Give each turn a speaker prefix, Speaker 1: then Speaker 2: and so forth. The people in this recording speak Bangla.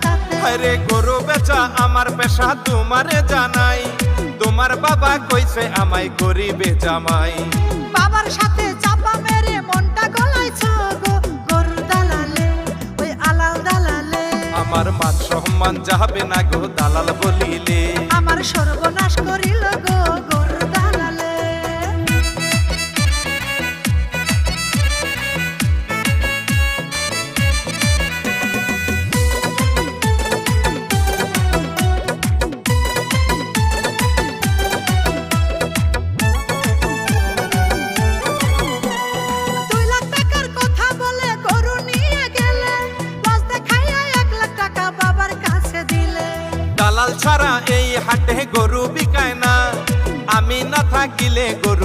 Speaker 1: সাথে।
Speaker 2: আরে গরু বেচা আমার পেশা তোমারে জানাই, তোমার বাবা কইছে আমায় গরিবে জামাই।
Speaker 1: বাবার সাথে চাপা মেরে মনটা গলাইছো গো গরুর দালালে, ওই আলাল দালালে।
Speaker 2: আমার মান সম্মান যাবে না গো দালাল বলিলে,
Speaker 1: আমার সর্বনাশ করিল গো গরুর দালালে।
Speaker 2: দালাল ছাড়া এই হাটে গরু বিকায় না, আমি না থাকিলে গরু